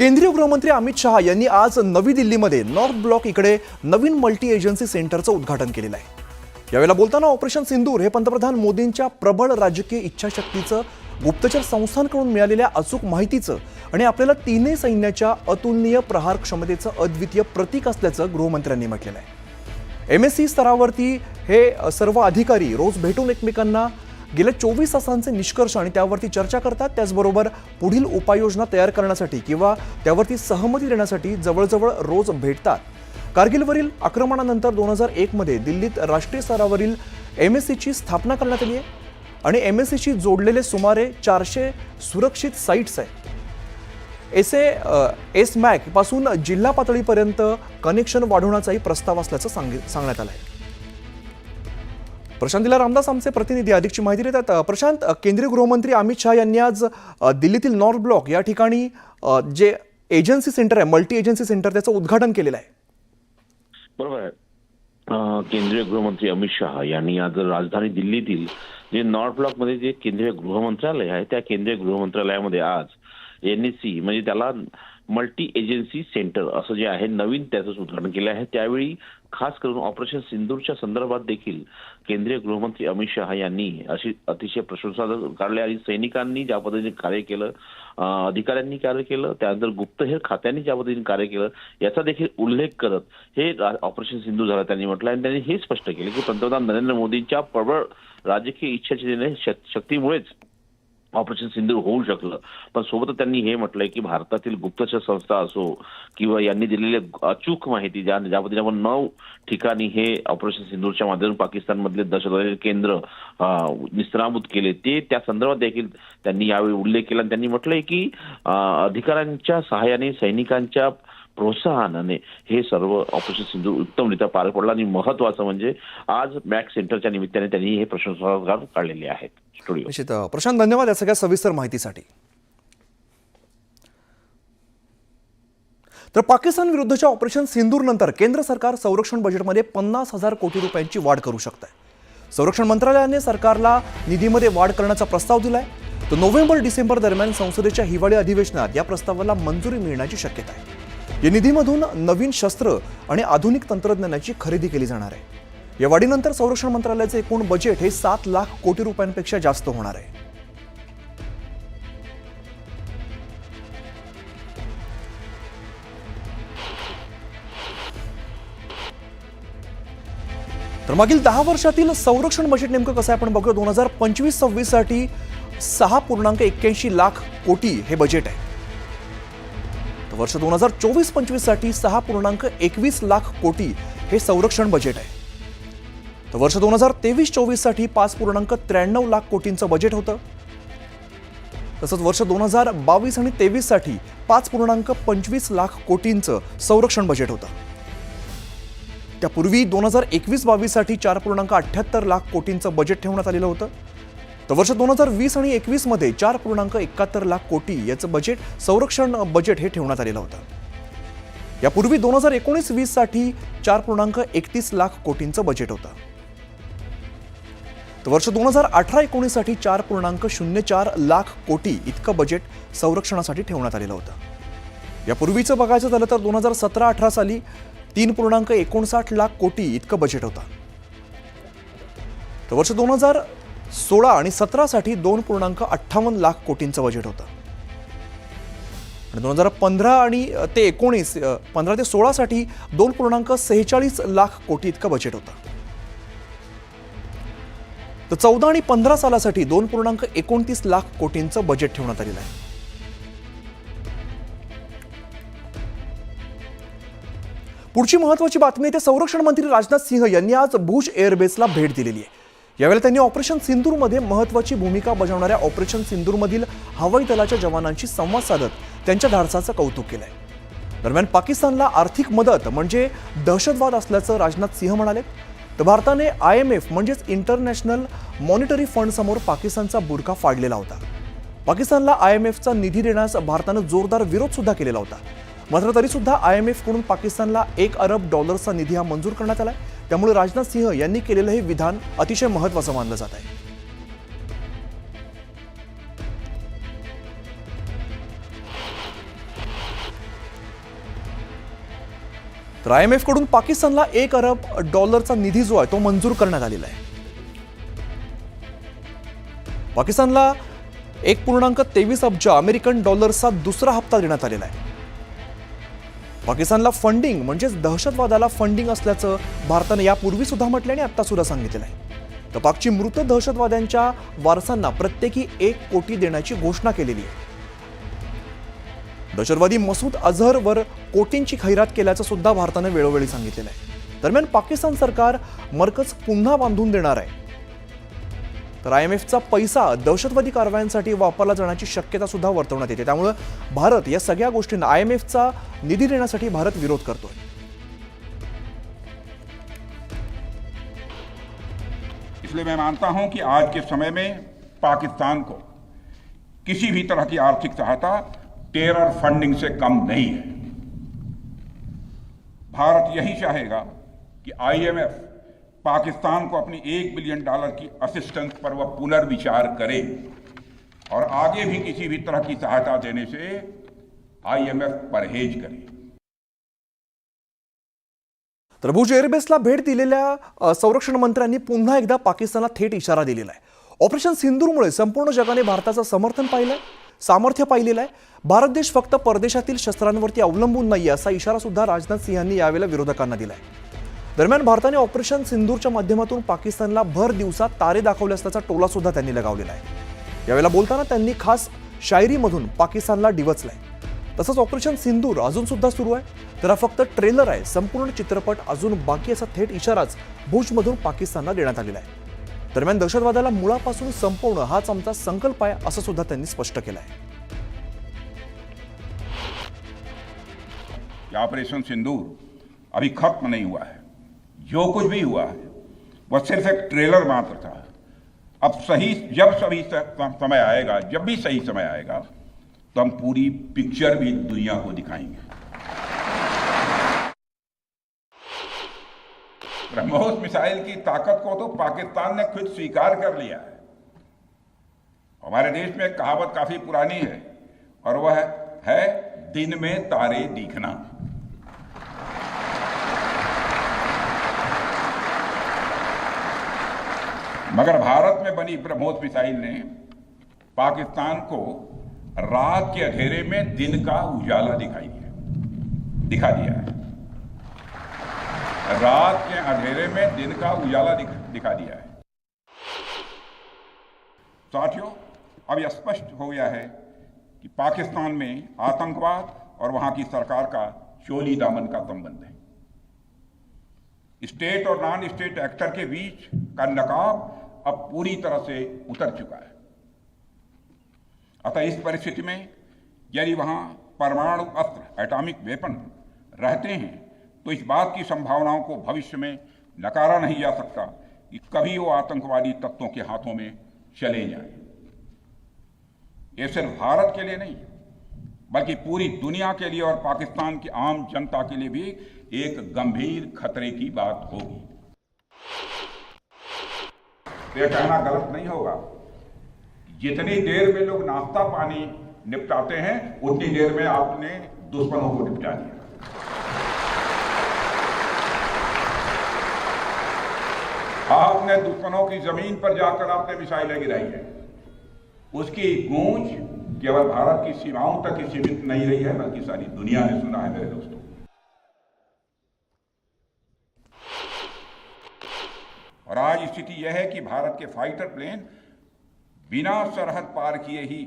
केंद्रीय गृहमंत्री अमित शहा यांनी आज नवी दिल्लीमध्ये नॉर्थ ब्लॉक इकडे नवीन मल्टी एजन्सी सेंटरचं उद्घाटन केलेलं आहे। यावेळेला बोलताना ऑपरेशन सिंदूर हे पंतप्रधान मोदींच्या प्रबळ राजकीय इच्छाशक्तीचं, गुप्तचर संस्थांकडून मिळालेल्या अचूक माहितीचं आणि आपल्याला तीनही सैन्याच्या अतुलनीय प्रहार क्षमतेचं अद्वितीय प्रतीक असल्याचं गृहमंत्र्यांनी म्हटलेलं आहे। MSc स्तरावरती हे सर्व अधिकारी रोज भेटून एकमेकांना गेल्या 24 तासांचे निष्कर्ष आणि त्यावरती चर्चा करतात। त्याचबरोबर पुढील उपाययोजना तयार करण्यासाठी किंवा त्यावरती सहमती देण्यासाठी जवळजवळ रोज भेटतात। कारगिलवरील आक्रमणानंतर 2001 मध्ये दिल्लीत राष्ट्रीय स्तरावरील MScची स्थापना करण्यात आली आहे आणि MScशी जोडलेले सुमारे 400 सुरक्षित साइट्स आहेत। SMAC पासून जिल्हा पातळीपर्यंत कनेक्शन वाढवण्याचाही प्रस्ताव असल्याचं सांगण्यात आलं आहे। प्रशांत रामदास आमचे प्रतिनिधी अधिकची माहिती देतात। प्रशांत, केंद्रीय गृहमंत्री अमित शहा यांनी आज दिल्लीतील नॉर्थ ब्लॉक या ठिकाणी जे एजन्सी सेंटर आहे, मल्टी एजन्सी सेंटर, त्याचं उद्घाटन केलेलं आहे। बरोबर आहे। केंद्रीय गृहमंत्री अमित शहा यांनी आज राजधानी दिल्लीतील जे नॉर्थ ब्लॉक मध्ये जे केंद्रीय गृहमंत्रालय आहे त्या केंद्रीय गृहमंत्रालयामध्ये आज NSC म्हणजे त्याला मल्टी एजन्सी सेंटर असं जे आहे नवीन त्याचं उद्घाटन केलं आहे। त्यावेळी खास करून ऑपरेशन सिंदूरच्या संदर्भात देखील केंद्रीय गृहमंत्री अमित शहा यांनी अशी अतिशय प्रशंसा काढली आणि सैनिकांनी ज्या पद्धतीने कार्य केलं, अधिकाऱ्यांनी कार्य केलं, त्यानंतर गुप्तहेर खात्यांनी ज्या पद्धतीने कार्य केलं याचा देखील उल्लेख करत हे ऑपरेशन सिंधू झालं त्यांनी म्हटलं आणि त्यांनी हे स्पष्ट केले की पंतप्रधान नरेंद्र मोदींच्या प्रबळ राजकीय शक्तीमुळेच ऑपरेशन सिंदूर होऊ शकलं। पण सोबतच त्यांनी हे म्हटलंय की भारतातील गुप्तचर संस्था असो किंवा यांनी दिलेली अचूक माहिती ज्या पद्धतीने आपण 9 ठिकाणी हे ऑपरेशन सिंदूरच्या माध्यमातून पाकिस्तानमधले दहशतवादी केंद्र निस्त्राभूत केले, ते त्या संदर्भात देखील त्यांनी यावेळी उल्लेख केला आणि त्यांनी म्हटलंय की अधिकाऱ्यांच्या सहाय्याने, सैनिकांच्या प्रोत्साहनाने हे सर्व ऑपरेशन सिंधू उत्तमरित्या पार पडलं आणि महत्वाचं म्हणजे आज मॅक सेंटरच्या निमित्ताने त्यांनी हे प्रशंसा काढलेले आहेत। स्टुडिओ प्रशांत, धन्यवाद या सगळ्या सविस्तर माहितीसाठी। तर पाकिस्तान विरुद्धच्या ऑपरेशन सिंदूर नंतर केंद्र सरकार संरक्षण बजेटमध्ये 50,000 कोटी रुपयांची वाढ करू शकते। संरक्षण मंत्रालयाने सरकारला निधीमध्ये वाढ करण्याचा प्रस्ताव दिलाय। तर नोव्हेंबर-डिसेंबर दरम्यान संसदेच्या हिवाळी अधिवेशनात या प्रस्तावाला मंजुरी मिळण्याची शक्यता आहे। या निधीमधून नवीन शस्त्र आणि आधुनिक तंत्रज्ञानाची खरेदी केली जाणार आहे। या वाढीनंतर संरक्षण मंत्रालयाचे एकूण बजेट हे 7 लाख कोटी रुपयांपेक्षा जास्त होणार आहे। तर मागील 10 वर्षातील संरक्षण बजेट नेमकं कसं आहे आपण बघूया। 2025-26 साठी 6.81 लाख कोटी हे बजेट आहे। तर वर्ष 2024-25 साठी 6.21 लाख कोटी हे संरक्षण बजेट आहे। तर वर्ष 2023-24 साठी 5.93 लाख कोटींचं बजेट होतं। तसंच वर्ष 2022 आणि 23 साठी 5.25 लाख कोटींचं संरक्षण बजेट होतं। त्यापूर्वी 2021-22 साठी 4.78 लाख कोटींचं बजेट ठेवण्यात आलेलं होतं। तर वर्ष 2020 आणि 21 मध्ये 4.71 लाख कोटी याचं बजेट, संरक्षण बजेट हे ठेवण्यात आलेलं होतं। यापूर्वी 2019-20 साठी 4.31 लाख कोटींचं बजेट होतं। तर वर्ष 2018-19 साठी 4.04 लाख कोटी इतकं बजेट संरक्षणासाठी ठेवण्यात आलेलं होतं। यापूर्वीचं बघायचं झालं तर 2017-18 साली 3.59 लाख कोटी इतकं बजेट होतं। तर वर्ष 2016 आणि 17 साठी 2.58 लाख कोटींचं बजेट होतं आणि 2015 ते 16 साठी 2.46 लाख कोटी इतकं बजेट होतं। तर 14 आणि 15 सालासाठी 2.29 लाख कोटींचं बजेट ठेवण्यात आलेलं आहे। पुढची महत्त्वाची बातमी आहे, संरक्षण मंत्री राजनाथ सिंह यांनी आज भुज एअरबेसला भेट दिलेली आहे। यावेळेला त्यांनी ऑपरेशन सिंदूरमध्ये महत्त्वाची भूमिका बजावणाऱ्या ऑपरेशन सिंदूरमधील हवाई दलाच्या जवानांशी संवाद साधत त्यांच्या धाडसाचं कौतुक केलंय। दरम्यान पाकिस्तानला आर्थिक मदत म्हणजे दहशतवाद असल्याचं राजनाथ सिंह म्हणाले। तर भारताने IMF म्हणजेच इंटरनॅशनल मॉनिटरी फंड समोर पाकिस्तानचा बुरखा फाडलेला होता। पाकिस्तानला IMFचा निधी देण्यास भारतानं जोरदार विरोध सुद्धा केलेला होता। मात्र तरी सुद्धा IMF कडून पाकिस्तानला $1 अरब चा निधी हा मंजूर करण्यात आलाय। त्यामुळे राजनाथ सिंह यांनी केलेलं हे विधान अतिशय महत्त्वाचं मानलं जात आहे। तर IMF कडून पाकिस्तानला $1 अरब निधी जो आहे तो मंजूर करण्यात आलेला आहे. पाकिस्तानला 1.23 अब्ज अमेरिकन डॉलर्सचा दुसरा हप्ता देण्यात आलेला आहे. पाकिस्तानला फंडिंग म्हणजेच दहशतवादाला फंडिंग असल्याचं भारताने यापूर्वी सुद्धा म्हटलं आणि आता सुद्धा सांगितलेलं आहे. तर पाकची मृत दहशतवाद्यांच्या वारसांना प्रत्येकी 1 कोटी देण्याची घोषणा केलेली आहे. दहशतवादी मसूद अझहरवर कोटींची खैरात केल्याचं सुद्धा भारताने वेळोवेळी सांगितलेलं आहे. दरम्यान पाकिस्तान सरकार मरकज पुन्हा बांधून देणार आहे. तर IMFचा पैसा दहशतवादी कारवायांसाठी वापरला जाण्याची शक्यता सुद्धा वर्तवण्यात येते. त्यामुळे भारत या सगळ्या गोष्टींना IMFचा निधी देण्यासाठी भारत विरोध करतोय. इसलिए मैं मानता हूं कि आज के समय में पाकिस्तान को किसी भी तरह की आर्थिक सहायता टेरर फंडिंग से कम नहीं है. भारत यही चाहेगा कि IMF पाकिस्तान को अपनी $1 बिलियन की असिस्टेंस पर वह पुनर्विचार करे और आगे भी किसी भी तरह की सहायता देने से IMF परहेज करे. तर भुज एअरबेसला भेट दिलेल्या संरक्षण मंत्र्यांनी पुन्हा एकदा पाकिस्तानला थेट इशारा दिलेला आहे. ऑपरेशन सिंदूरमुळे संपूर्ण जगाने भारताचं समर्थन पाहिलंय, सामर्थ्य पाहिलेलं आहे. भारत देश फक्त परदेशातील शस्त्रांवरती अवलंबून नाही असा इशारा सुद्धा राजनाथ सिंह यांनी यावेळेला विरोधकांना दिलाय. दरम्यान भारताने ऑपरेशन सिंदूरच्या माध्यमातून पाकिस्तानला भर दिवसात तारे दाखवले असल्याचा टोला सुद्धा त्यांनी लगावलेला आहे. यावेळेला बोलताना त्यांनी खास शायरीमधून पाकिस्तानला डिवचलंय. तसंच ऑपरेशन सिंदूर अजून सुद्धा सुरू आहे, तर हा फक्त ट्रेलर आहे, संपूर्ण चित्रपट अजून बाकी असा थेट इशाराच भुजमधून पाकिस्तानला देण्यात आलेला आहे. दरम्यान दहशतवादाला मुळापासून संपवणं हाच आमचा संकल्प आहे असं सुद्धा त्यांनी स्पष्ट केलं आहे. ऑपरेशन सिंदूर अभी खत्म नहीं हुआ है. जो कुछ भी हुआ है वह सिर्फ एक ट्रेलर मात्र था. अब जब समय आएगा, जब भी सही समय आएगा तो हम पूरी पिक्चर भी दुनिया को दिखाएंगे. ब्रह्मोस मिसाइल की ताकत को तो पाकिस्तान ने खुद स्वीकार कर लिया है. हमारे देश में एक कहावत काफी पुरानी है और वह है दिन में तारे दिखना. मगर भारत में बनी ब्रह्मोस मिसाइल ने पाकिस्तान को रात के अंधेरे में दिन का उजाला दिखा दिया है. रात के अंधेरे में दिन का उजाला दिखा दिया है. साथियों, अब यह स्पष्ट हो गया है कि पाकिस्तान में आतंकवाद और वहां की सरकार का चोली दामन का संबंध है. स्टेट और नॉन स्टेट एक्टर के बीच का नकाब अब पूरी तरह से उतर चुका है. अतः इस परिस्थिति में यदि वहां परमाणु अस्त्र, एटॉमिक वेपन रहते हैं तो इस बात की संभावनाओं को भविष्य में नकारा नहीं जा सकता कि कभी वो आतंकवादी तत्वों के हाथों में चले जाएं. ये सिर्फ भारत के लिए नहीं बल्कि पूरी दुनिया के लिए और पाकिस्तान की आम जनता के लिए भी एक गंभीर खतरे की बात होगी. यह कहना गलत नहीं होगा, जितनी देर में लोग नाश्ता पानी निपटाते हैं उतनी देर में आपने दुश्मनों को निपटा दिया. आपने दुश्मनों की जमीन पर जाकर आपने मिसाइलें गिराई है. उसकी गूंज केवल भारत की सीमाओं तक ही सीमित नहीं रही है बल्कि सारी दुनिया ने सुना है मेरे दोस्तों. और आज स्थिति यह है कि भारत के फाइटर प्लेन बिना सरहद पार किए ही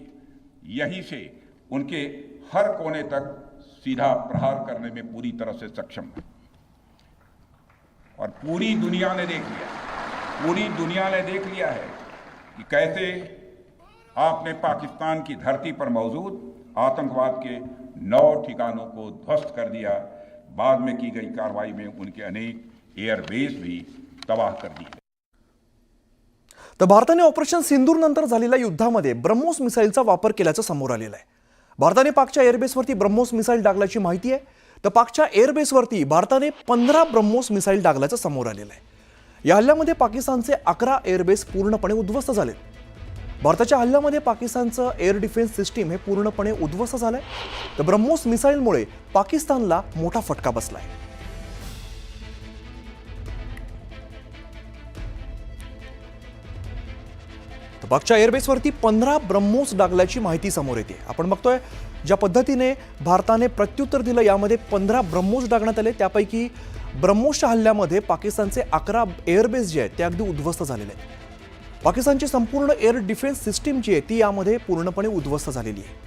यहीं से उनके हर कोने तक सीधा प्रहार करने में पूरी तरह से सक्षम है. और पूरी दुनिया ने देख लिया है कि कैसे आपने पाकिस्तान की धरती पर मौजूद आतंकवाद के 9 ठिकानों को ध्वस्त कर दिया. बाद में की गई कार्रवाई में उनके अनेक एयरबेस भी तबाह कर दिए. तर भारताने ऑपरेशन सिंदूर नंतर झालेल्या युद्धामध्ये ब्रह्मोस मिसाईलचा वापर केल्याचं समोर आलेलं आहे. भारताने पाकच्या एअरबेसवरती ब्रह्मोस मिसाईल डागल्याची माहिती आहे. तर पाकच्या एअरबेसवरती भारताने 15 ब्रह्मोस मिसाईल डागल्याचं समोर आलेलं आहे. या हल्ल्यामध्ये पाकिस्तानचे 11 एअरबेस पूर्णपणे उद्ध्वस्त झाले. भारताच्या हल्ल्यामध्ये पाकिस्तानचं एअर डिफेन्स सिस्टीम हे पूर्णपणे उद्ध्वस्त झालंय. तर ब्रह्मोस मिसाईलमुळे पाकिस्तानला मोठा फटका बसलाय. पाकच्या एअरबेसवरती 15 ब्रह्मोस डागल्याची माहिती समोर येते. आपण बघतोय ज्या पद्धतीने भारताने प्रत्युत्तर दिलं, यामध्ये 15 ब्रह्मोस डागण्यात आले. त्यापैकी ब्रह्मोसच्या हल्ल्यामध्ये पाकिस्तानचे 11 एअरबेस जे आहेत ते अगदी उद्ध्वस्त झालेले आहेत. पाकिस्तानची संपूर्ण एअर डिफेन्स सिस्टीम जी आहे ती यामध्ये पूर्णपणे उद्ध्वस्त झालेली आहे.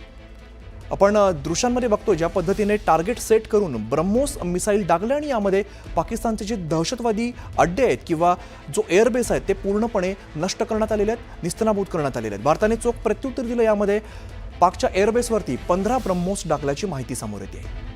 आपण दृश्यांमध्ये बघतो ज्या पद्धतीने टार्गेट सेट करून ब्रह्मोस मिसाईल डागले आणि यामध्ये पाकिस्तानचे जे दहशतवादी अड्डे आहेत किंवा जो एअरबेस आहे ते पूर्णपणे नष्ट करण्यात आलेले आहेत, निस्तनाभूत करण्यात आलेले आहेत. भारताने चोख प्रत्युत्तर दिलं. यामध्ये पाकच्या एअरबेसवरती 15 ब्रह्मोस डागल्याची माहिती समोर येते.